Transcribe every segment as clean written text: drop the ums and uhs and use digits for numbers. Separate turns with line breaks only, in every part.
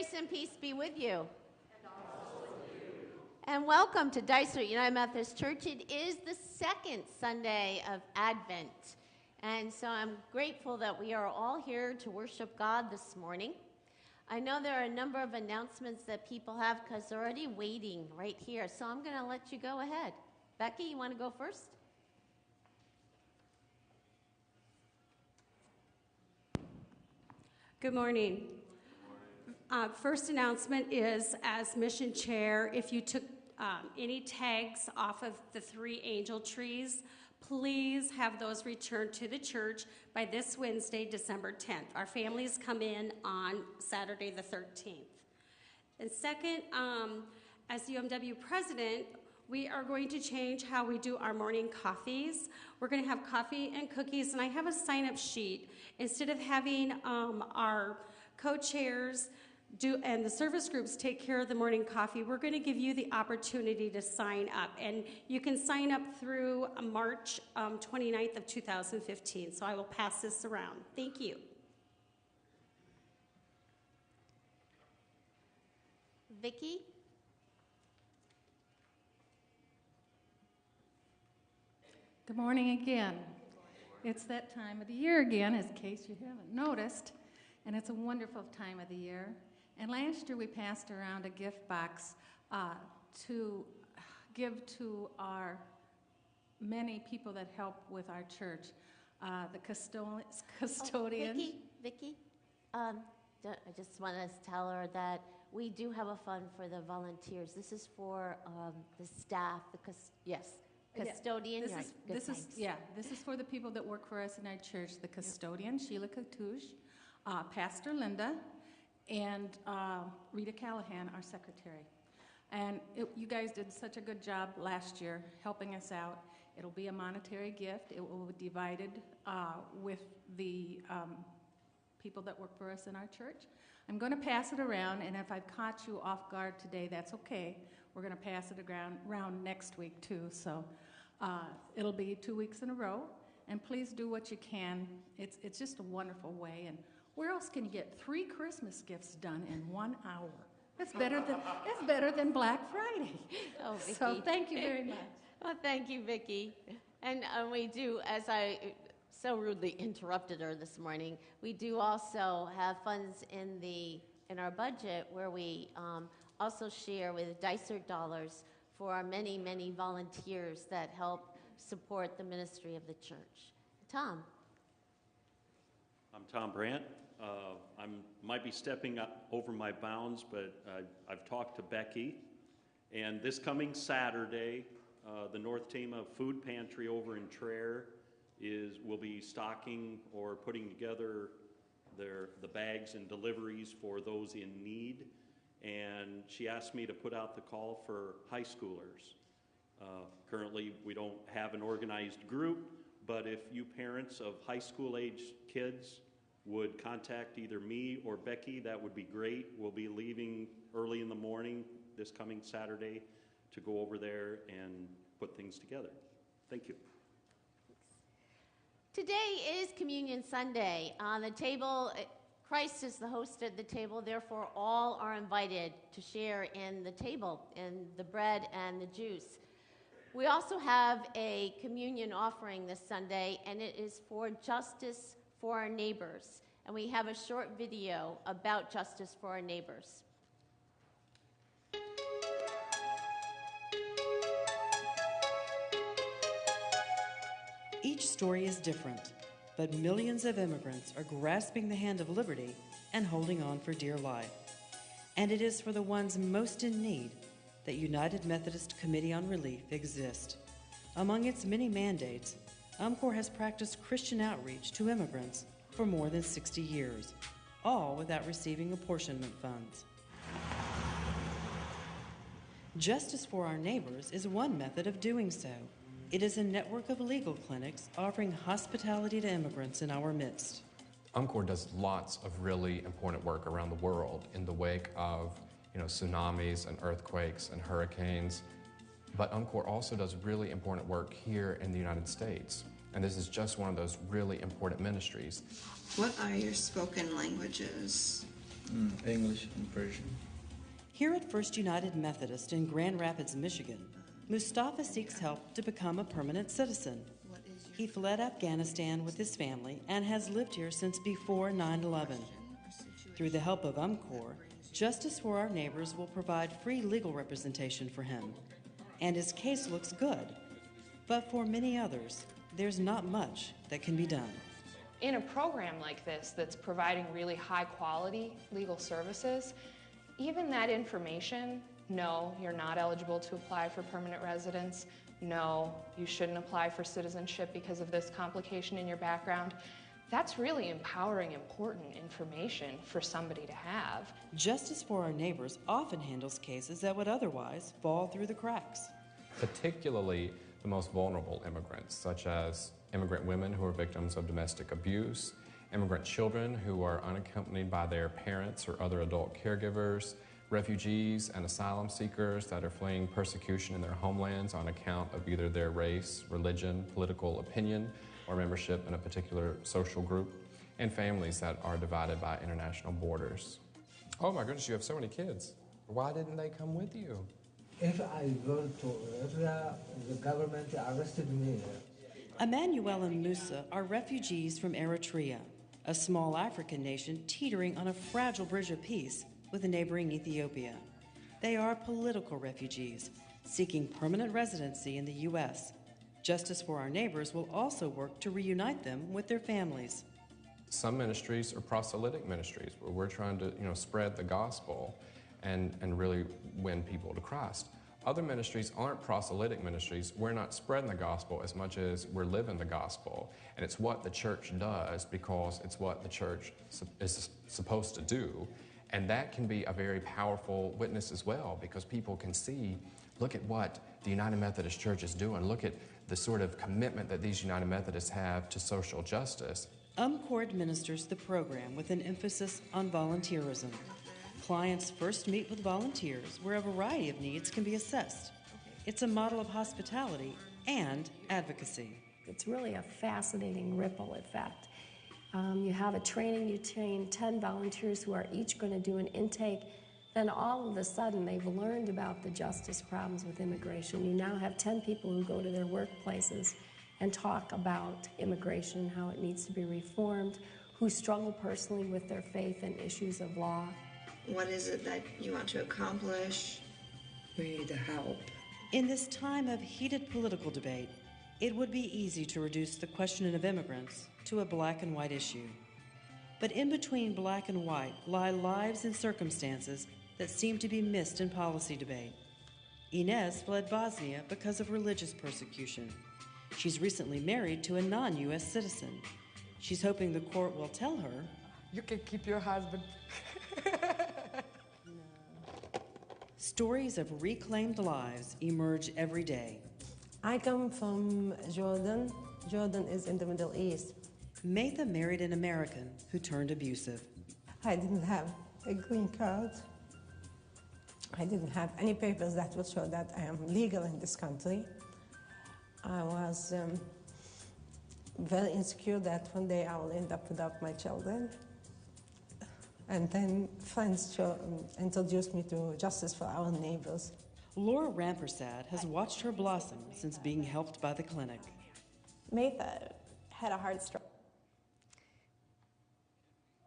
Grace and peace be with you. And also with you. And welcome to Dysart United Methodist Church. It is the second Sunday of Advent. And so I'm grateful that we are all here to worship God this morning. I know there are a number of announcements that people have because they're already waiting right here. So I'm going to let you go ahead. Becky, you want to go first?
Good morning. First announcement is, as mission chair, if you took any tags off of the 3 angel trees, please have those returned to the church by this Wednesday, December 10th. Our families come in on Saturday the 13th. And second, as UMW president, we are going to change how we do our morning coffees. We're going to have coffee and cookies, and I have a sign-up sheet. Instead of having our co-chairs and the service groups take care of the morning coffee, we're going to give you the opportunity to sign up. And you can sign up through March 29th of 2015. So I will pass this around. Thank you.
Vicki?
Good morning again. It's that time of the year again, in case you haven't noticed, and it's a wonderful time of the year. And last year we passed around a gift box to give to our many people that help with our church, the custodians.
Vicki, I just want to tell her that we do have a fund for the volunteers. This is for the staff, custodian.
This is for the people that work for us in our church, the custodian, Sheila Katouche, Pastor Linda, and Rita Callahan, our secretary. And you guys did such a good job last year helping us out. It'll be a monetary gift. It will be divided with the people that work for us in our church. I'm going to pass it around, and if I've caught you off guard today, that's okay. We're going to pass it around next week, too. So it'll be 2 weeks in a row. And please do what you can. It's just a wonderful way. And where else can you get 3 Christmas gifts done in 1 hour? That's better than Black Friday.
Oh, Vicki.
So thank you very much.
Well, thank you, Vicki. And we do, as I so rudely interrupted her this morning, we do also have funds in our budget where we also share with Dysart dollars for our many, many volunteers that help support the ministry of the church. Tom.
I'm Tom Brandt. I might be stepping over my bounds, but I've talked to Becky. And this coming Saturday, the North Tama Food Pantry over in Traer will be stocking or putting together the bags and deliveries for those in need. And she asked me to put out the call for high schoolers. Currently, we don't have an organized group, but if you parents of high school age kids would contact either me or Becky, that would be great. We'll be leaving early in the morning this coming Saturday to go over there and put things together. Thank you.
Today is Communion Sunday. On the table, Christ is the host at the table, therefore all are invited to share in the table, in the bread and the juice. We also have a communion offering this Sunday, and it is for justice for our neighbors. And we have a short video about justice for our neighbors.
Each story is different, but millions of immigrants are grasping the hand of liberty and holding on for dear life. And it is for the ones most in need that United Methodist Committee on Relief exists. Among its many mandates, UMCOR has practiced Christian outreach to immigrants for more than 60 years, all without receiving apportionment funds. Justice for Our Neighbors is one method of doing so. It is a network of legal clinics offering hospitality to immigrants in our midst.
UMCOR does lots of really important work around the world in the wake of tsunamis and earthquakes and hurricanes. But UMCOR also does really important work here in the United States. And this is just one of those really important ministries.
What are your spoken languages? English and Persian.
Here at First United Methodist in Grand Rapids, Michigan, Mustafa seeks help to become a permanent citizen. He fled Afghanistan with his family and has lived here since before 9/11. Through the help of UMCOR, Justice for Our Neighbors will provide free legal representation for him. And his case looks good. But for many others, there's not much that can be done.
In a program like this that's providing really high quality legal services, even that information, no, you're not eligible to apply for permanent residence, no, you shouldn't apply for citizenship because of this complication in your background, that's really empowering, important information for somebody to have.
Justice for Our Neighbors often handles cases that would otherwise fall through the cracks.
Particularly the most vulnerable immigrants, such as immigrant women who are victims of domestic abuse, immigrant children who are unaccompanied by their parents or other adult caregivers, refugees and asylum seekers that are fleeing persecution in their homelands on account of either their race, religion, political opinion, or membership in a particular social group, and families that are divided by international borders. Oh my goodness, you have so many kids. Why didn't they come with you?
If the government arrested me.
Emmanuel and Musa are refugees from Eritrea, a small African nation teetering on a fragile bridge of peace with neighboring Ethiopia. They are political refugees seeking permanent residency in the U.S. Justice for Our Neighbors will also work to reunite them with their families.
Some ministries are proselytic ministries where we're trying to spread the gospel and really win people to Christ. Other ministries aren't proselytic ministries. We're not spreading the gospel as much as we're living the gospel. And it's what the church does because it's what the church is supposed to do. And that can be a very powerful witness as well because people can see, look at what the United Methodist Church is doing. Look at the sort of commitment that these United Methodists have to social justice.
UMCOR administers the program with an emphasis on volunteerism. Clients first meet with volunteers where a variety of needs can be assessed. It's a model of hospitality and advocacy.
It's really a fascinating ripple effect. You have a training, you train 10 volunteers who are each going to do an intake. Then all of a sudden they've learned about the justice problems with immigration. You now have 10 people who go to their workplaces and talk about immigration, how it needs to be reformed, who struggle personally with their faith and issues of law.
What is it that you want to accomplish?
We need help.
In this time of heated political debate, it would be easy to reduce the question of immigrants to a black and white issue. But in between black and white lie lives and circumstances that seem to be missed in policy debate. Inez fled Bosnia because of religious persecution. She's recently married to a non-U.S. citizen. She's hoping the court will tell her,
"You can keep your husband."
Stories of reclaimed lives emerge every day.
I come from Jordan. Jordan is in the Middle East.
Maytha married an American who turned abusive.
I didn't have a green card. I didn't have any papers that would show that I am legal in this country. I was very insecure that one day I will end up without my children. And then friends introduced me to Justice for Our Neighbors.
Laura Rampersad has watched her blossom since being helped by the clinic.
Maytha had a hard struggle.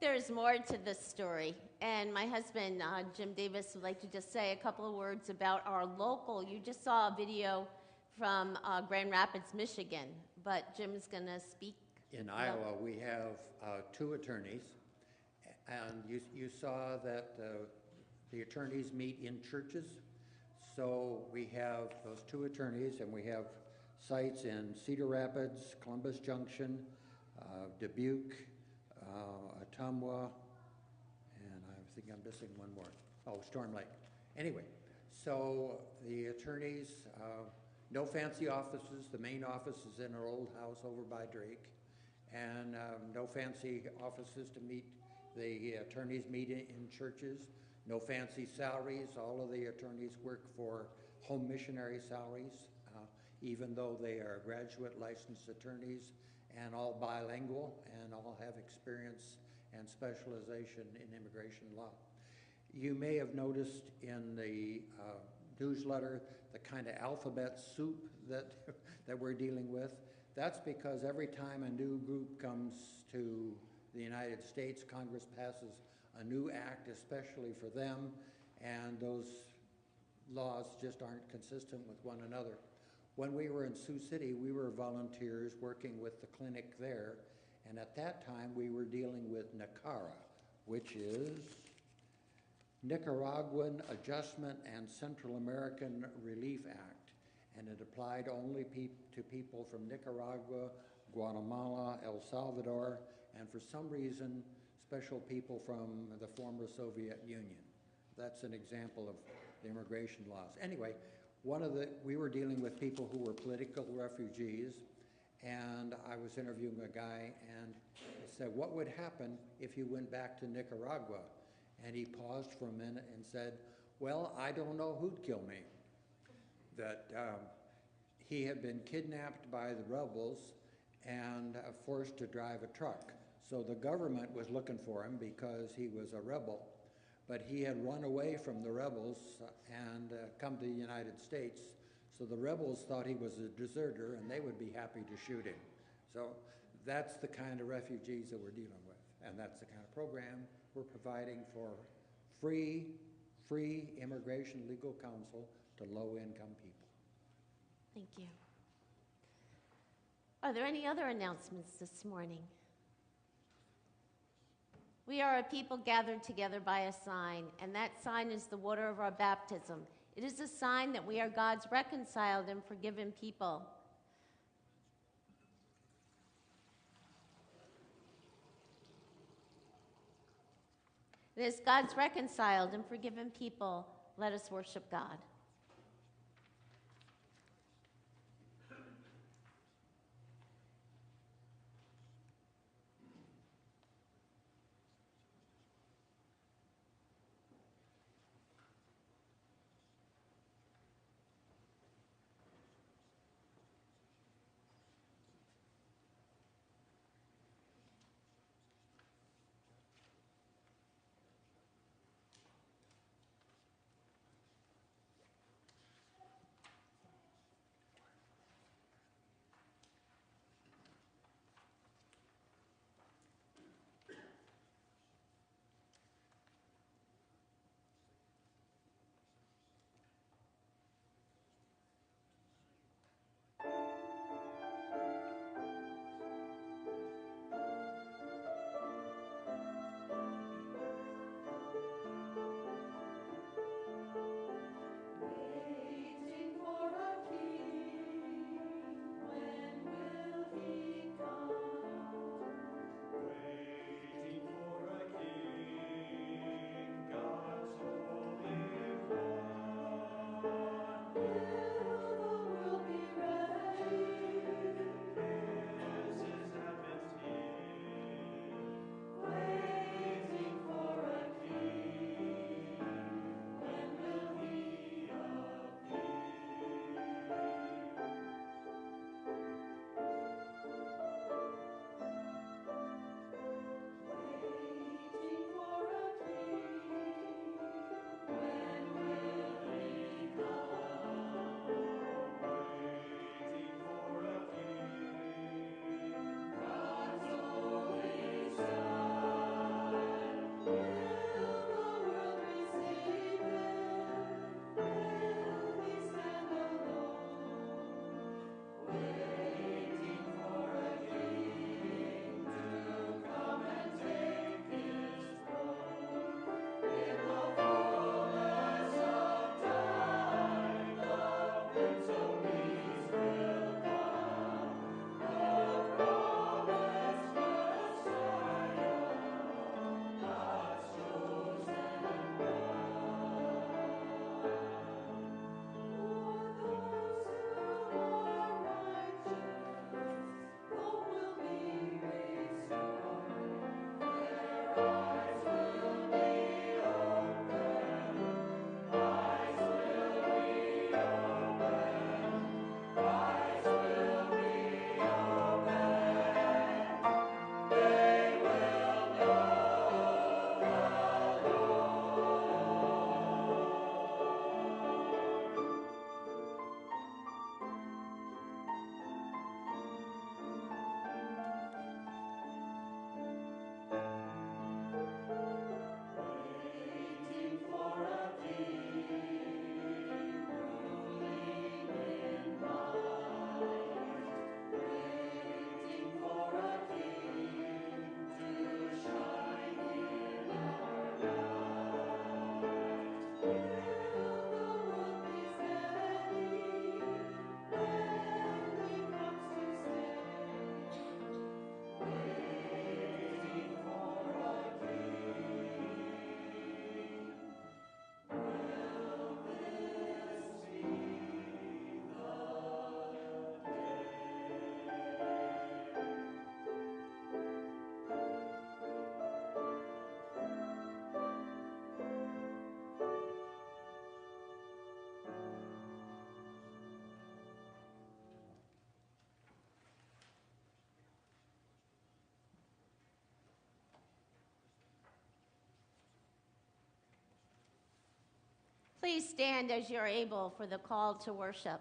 There's more to this story, and my husband, Jim Davis, would like to just say a couple of words about our local. You just saw a video from Grand Rapids, Michigan, but Jim's going to speak.
In Iowa, we have 2 attorneys, and you saw that the attorneys meet in churches. So we have those 2 attorneys, and we have sites in Cedar Rapids, Columbus Junction, Dubuque, Ottumwa, and I think I'm missing one more. Oh, Storm Lake. Anyway, so the attorneys, no fancy offices. The main office is in our old house over by Drake, and no fancy offices to meet. The attorneys meet in churches. No fancy salaries. All of the attorneys work for home missionary salaries, even though they are graduate licensed attorneys and all bilingual and all have experience and specialization in immigration law. You may have noticed in the newsletter the kind of alphabet soup that, that we're dealing with. That's because every time a new group comes to the United States, Congress passes a new act especially for them, and those laws just aren't consistent with one another. When we were in Sioux City, we were volunteers working with the clinic there, and at that time we were dealing with NACARA, which is Nicaraguan Adjustment and Central American Relief Act, and it applied only to people from Nicaragua, Guatemala, El Salvador, and for some reason, special people from the former Soviet Union. That's an example of the immigration laws. Anyway, we were dealing with people who were political refugees, and I was interviewing a guy, and he said, what would happen if you went back to Nicaragua? And he paused for a minute and said, well, I don't know who'd kill me. That he had been kidnapped by the rebels and forced to drive a truck. So the government was looking for him because he was a rebel, but he had run away from the rebels and come to the United States. So the rebels thought he was a deserter and they would be happy to shoot him. So that's the kind of refugees that we're dealing with, and that's the kind of program we're providing for free immigration legal counsel to low-income people.
Thank you. Are there any other announcements this morning? We are a people gathered together by a sign, and that sign is the water of our baptism. It is a sign that we are God's reconciled and forgiven people. And as God's reconciled and forgiven people, let us worship God. Please stand as you're able for the call to worship.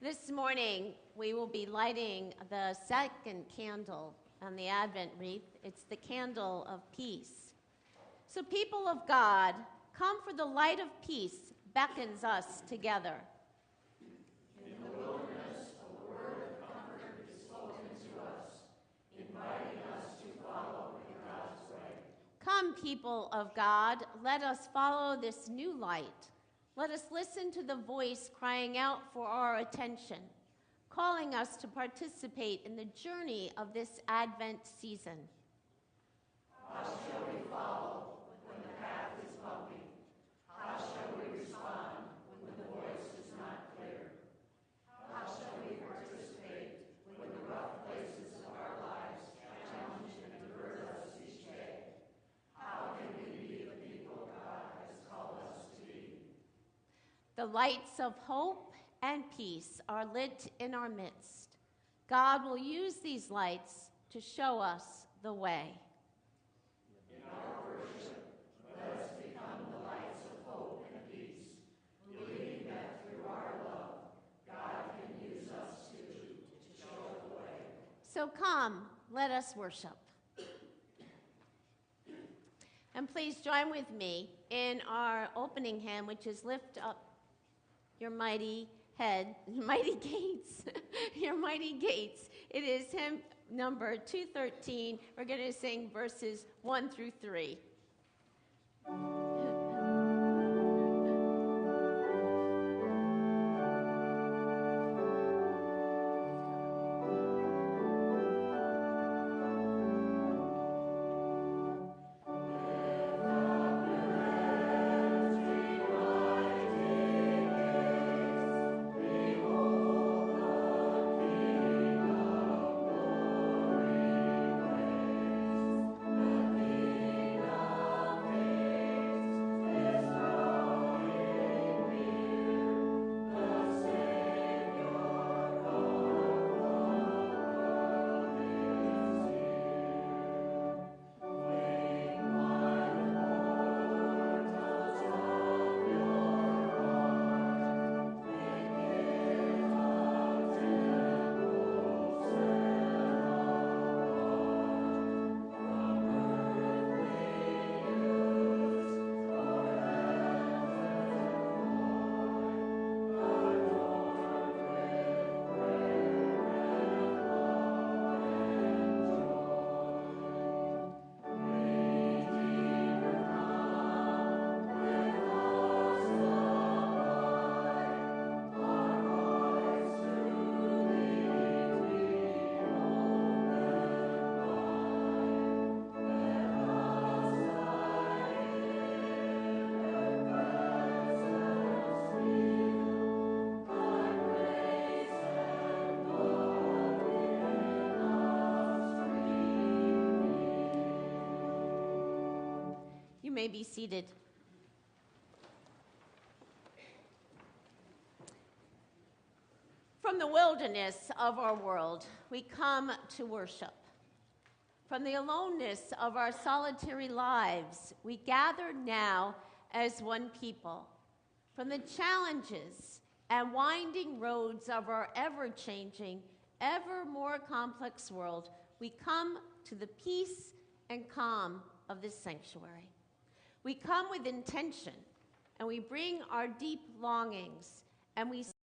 This morning, we will be lighting the second candle on the Advent wreath. It's the candle of peace. So, people of God, come, for the light of peace beckons us together.
In the wilderness, a word of comfort is spoken to us, inviting us to follow in God's way.
Come, people of God, let us follow this new light. Let us listen to the voice crying out for our attention, calling us to participate in the journey of this Advent season.
How shall we follow when the path is bumpy? How shall we respond when the voice is not clear? How shall we participate when the rough places of our lives challenge and divert us each day? How can we be the people God has called us to be?
The lights of hope and peace are lit in our midst. God will use these lights to show us the way.
In our worship, let us become the lights of hope and peace, believing that through our love, God can use us to show the way.
So come, let us worship. And please join with me in our opening hymn, which is Lift Up Your Mighty Head, Mighty Gates, Your Mighty Gates. It is hymn number 213. We're going to sing verses 1 through 3. You may be seated. From the wilderness of our world, we come to worship. From the aloneness of our solitary lives, we gather now as one people. From the challenges and winding roads of our ever-changing, ever more complex world, we come to the peace and calm of this sanctuary. We come with intention, and we bring our deep longings, and we